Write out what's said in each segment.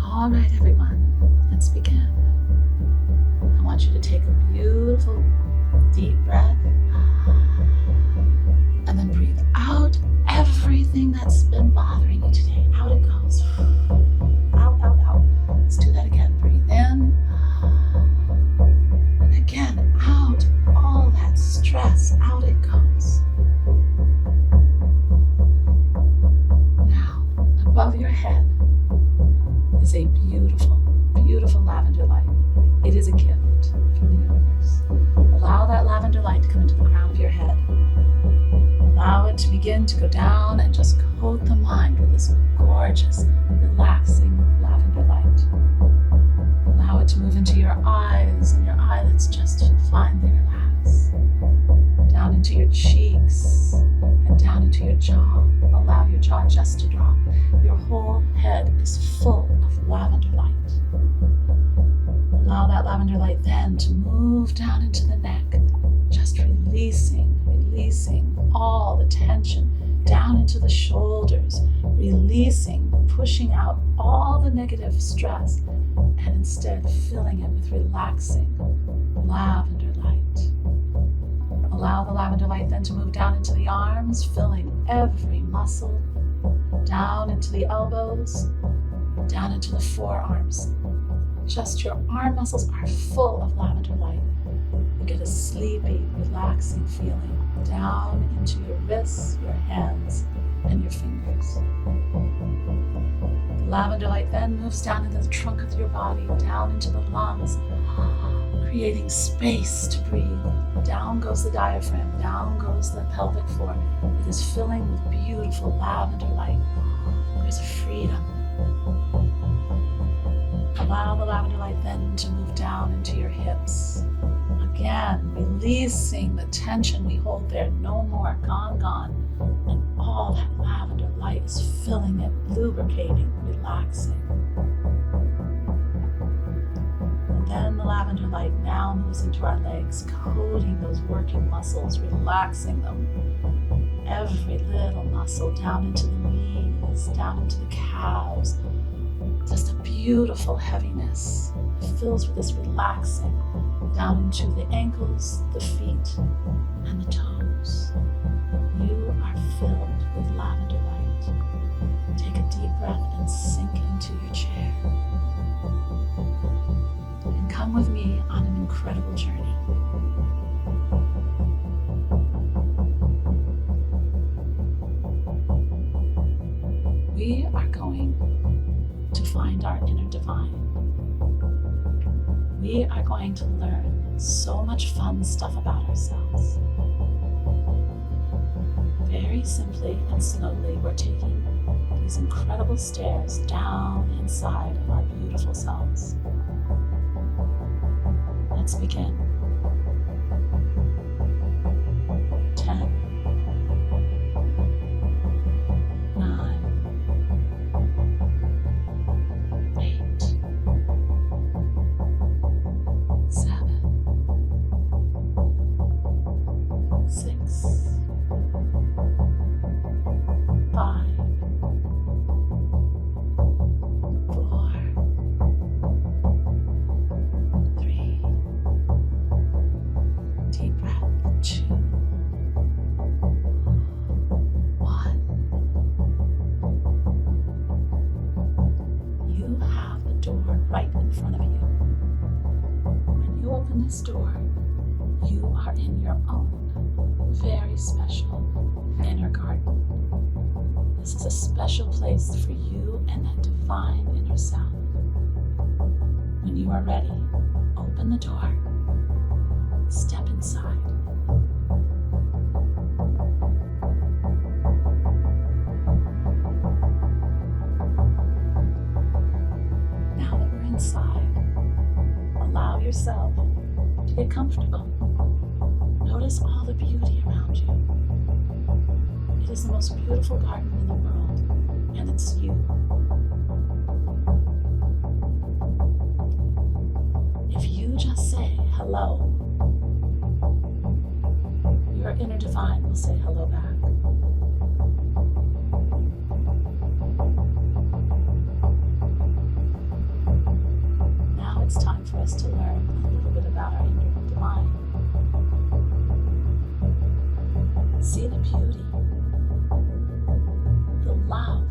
All right, everyone, let's begin. I want you to take a beautiful deep breath and then breathe out everything that's been bothering you today. Out it goes. Out, out, out. Let's do that again. Breathe in and again out. All that stress, out it goes. Now, above your head is a beautiful, beautiful lavender light. It is a gift from the universe. Allow that lavender light to come into the crown of your head. Allow it to begin to go down and just coat the mind with this gorgeous, relaxing lavender light. Allow it to move into your eyes and your eyelids just finely relax. Down into your cheeks and down into your jaw. Allow your jaw just to drop. Your whole head is full of lavender light. Allow that lavender light then to move down into the neck, just releasing all the tension down into the shoulders, releasing, pushing out all the negative stress, and instead filling it with relaxing lavender light. Allow the lavender light then to move down into the arms, filling every muscle, down into the elbows, down into the forearms. Just your arm muscles are full of lavender light. You get a sleepy, relaxing feeling down into your wrists, your hands, and your fingers. The lavender light then moves down into the trunk of your body, down into the lungs, creating space to breathe. Down goes the diaphragm, down goes the pelvic floor. It is filling with beautiful lavender light. There's a freedom. Allow the lavender light then to move down into your hips. Again, releasing the tension we hold there. No more, gone, gone. And all that lavender light is filling it, lubricating, relaxing. And then the lavender light now moves into our legs, coating those working muscles, relaxing them. Every little muscle down into the knees, down into the calves. Just a beautiful heaviness. It fills with this relaxing down into the ankles, the feet, and the toes. You are filled with lavender light. Take a deep breath and sink into your chair. And come with me on an incredible journey. We are going to find our inner divine. We are going to learn so much fun stuff about ourselves. Very simply and slowly, we're taking these incredible stairs down inside of our beautiful selves. Let's begin. 10, 9, 8, 7, 6, 5, 4, 3, deep breath, 2, 1. You have the door right in front of you. When you open this door, you are in your own very special inner garden. This is a special place for you and that divine inner self. When you are ready, open the door, step inside. Now that we're inside, allow yourself to get comfortable. Notice all the beauty around you. It is the most beautiful garden in the world, and it's you. If you just say hello, you're inner divine will say hello back. Now it's time for us to learn a little bit about our inner divine. See the beauty, the love,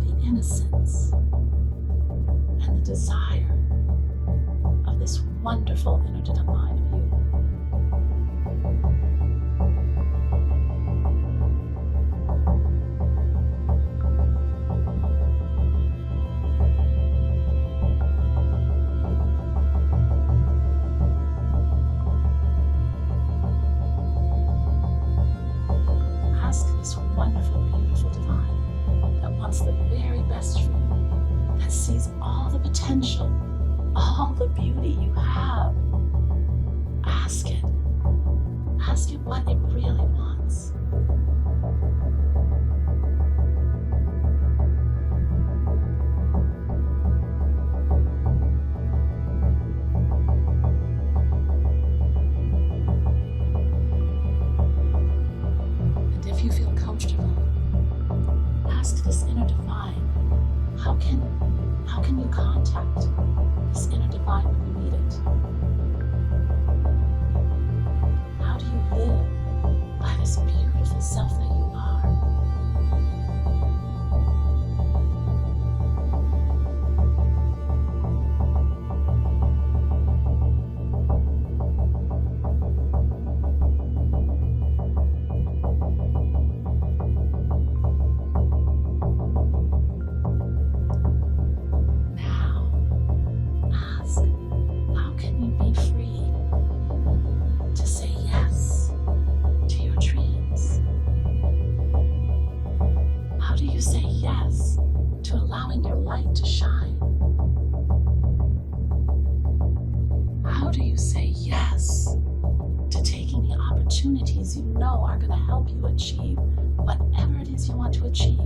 the innocence, and the desire of this wonderful inner divine of you. Ask this wonderful, beautiful divine that wants the very best for you, that sees all the potential, all the beauty you have. Ask it. Ask it what it really wants. And if you feel comfortable, ask this inner divine, how can you contact this inner divine when you need it? How do you live by this beautiful self that you are? Opportunities you know are going to help you achieve whatever it is you want to achieve.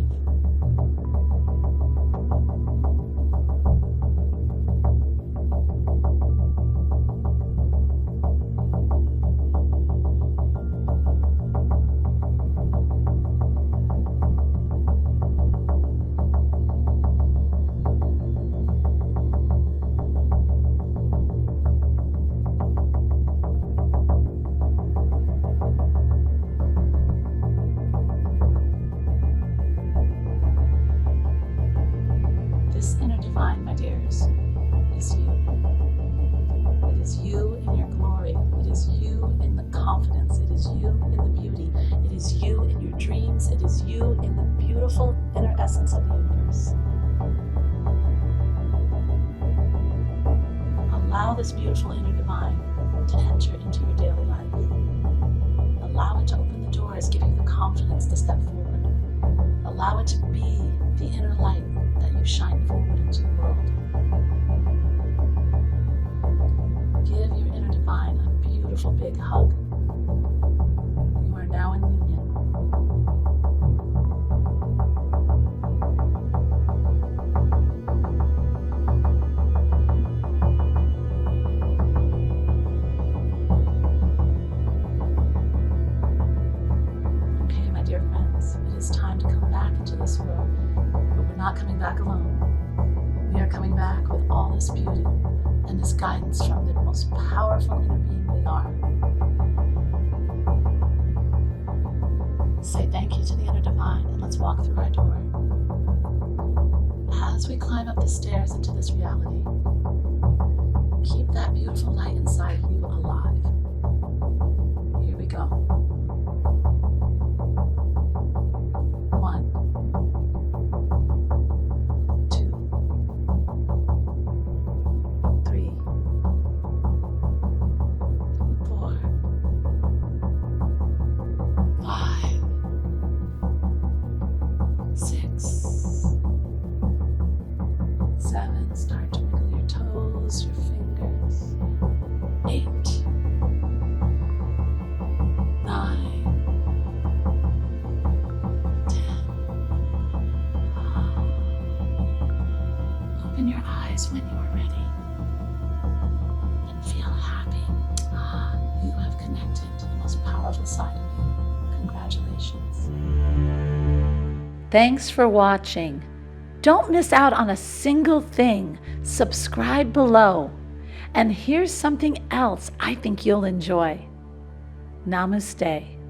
It is you in the beautiful inner essence of the universe. Allow this beautiful inner divine to enter into your daily life. Allow it to open the doors, give you the confidence to step forward. Allow it to be the inner light that you shine forward into the world. Give your inner divine a beautiful big hug. You are now in union. Not coming back alone. We are coming back with all this beauty and this guidance from the most powerful inner being we are. Say thank you to the inner divine and let's walk through our door. As we climb up the stairs into this reality, keep that beautiful light inside you alive. Here we go. 1, 3, 4, 5, 6, 7. Start to wiggle your toes, your fingers. 8. powerful side of you. Congratulations. Thanks for watching. Don't miss out on a single thing. Subscribe below. And here's something else I think you'll enjoy. Namaste.